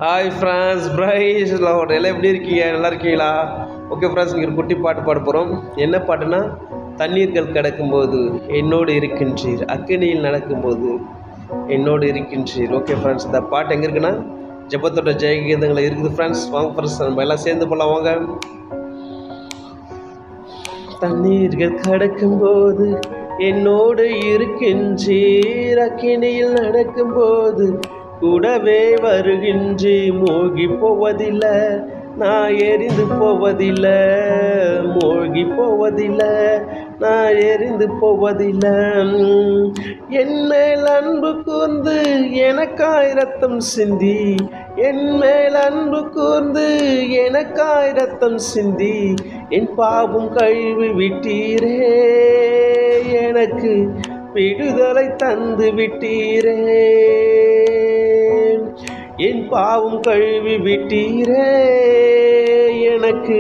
Hi friends, price Lord. எல்லாம் எப்படி இருக்கீங்க? நல்லா இருக்கீங்களா? ஓகே ஃப்ரெண்ட்ஸ், இங்கே ஒரு குட்டி பாட்டு பாட போகிறோம். என்ன பாட்டுனா, தண்ணீர்கள் கிடக்கும்போது என்னோடு இருக்கின்றீர், அக்கினியில் நடக்கும்போது என்னோடு இருக்கின்றீர். ஓகே ஃப்ரெண்ட்ஸ், இந்த பாட்டு எங்கே இருக்குன்னா ஜெபத்தோட ஜெயகீதங்களை இருக்குது ஃப்ரெண்ட்ஸ். வாங்க ஃப்ரெண்ட்ஸ், நம்ம எல்லாம் சேர்ந்து போகலாம் வாங்க. தண்ணீர்கள் கடக்கும்போது என்னோடு இருக்கின்றீர், அக்கினியில் நடக்கும்போது கூடவே வருகின்றி, மூழ்கி போவதில்லை, நான் எரிந்து போவதில்லை, மூழ்கி போவதில்லை, நான் எரிந்து போவதில்லை. என் மேல் அன்பு கூர்ந்து எனக்காய் ரத்தம் சிந்தி, என் மேல் அன்பு கூர்ந்து எனக்காய் ரத்தம் சிந்தி, என் பாவம் கழுவி விட்டீரே, எனக்கு விடுதலை தந்து விட்டீரே, என் பாவம் கழுவி விட்டீரே, எனக்கு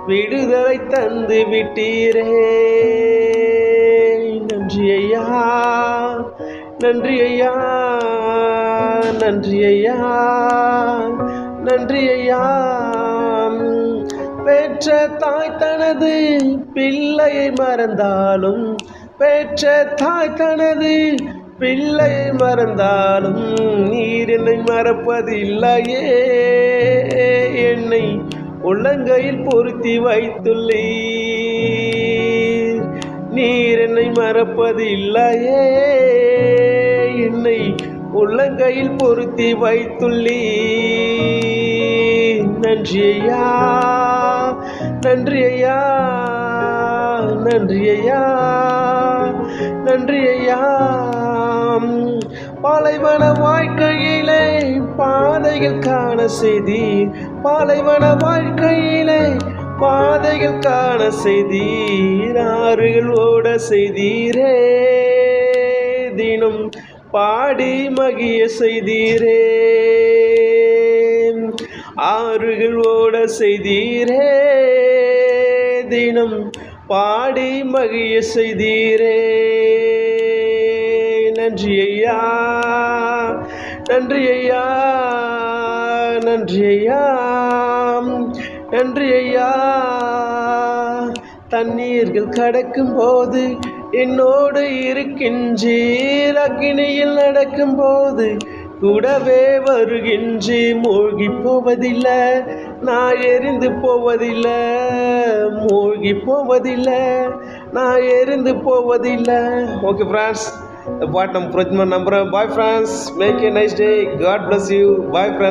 விடுதலை தந்து விட்டீரே. நன்றி ஐயா, நன்றி ஐயா, நன்றி ஐயா, நன்றி ஐயா. பெற்ற தாய் தனது பிள்ளையை மறந்தாலும், பெற்ற தாய் தனது பிள்ளையை மறந்தாலும், நீர் என்னை மறப்பதில்லையே, என்னை உள்ளங்கையில் பொருத்தி வைத்துள்ளீர். நீர் என்னை மறப்பதில்லையே, என்னை உள்ளங்கையில் பொருத்தி வைத்துள்ளீர். நன்றி ஐயா, நன்றி ஐயா, நன்றி ஐயா, நன்றி ஐயா. பாலைவன வாழ்க்கையிலே பாதைகள் காண செய்தீர், பாலைவன வாழ்க்கையிலே பாதைகள் காண செய்தீர், ஆறுகள் ஓட செய்தீரே, தினம் பாடி மகிய செய்தீரே, ஆறுகள் ஓட செய்தீரே, தினம் பாடி மகிய செய்தீரே. நன்றி ஐயா, நன்றி ஐயா, நன்றி ஐயா, நன்றி ஐயா. தண்ணீர்கள் கடக்கும் போது என்னோடு இருக்கின்றீர், அக்கினியில் நடக்கும் போது கூடவே வருகின்றி, மூழ்கி போவதில்லை, நான் எரிந்து போவதில்லை, மூழ்கி போவதில்லை, நான் எரிந்து போவதில்லை. ஓகே ஃப்ரெண்ட்ஸ், இந்த பாட்டு நம்ம புரிஞ்சுமா நம்புகிறேன். Bye friends, make a nice day, God bless you. Bye friends.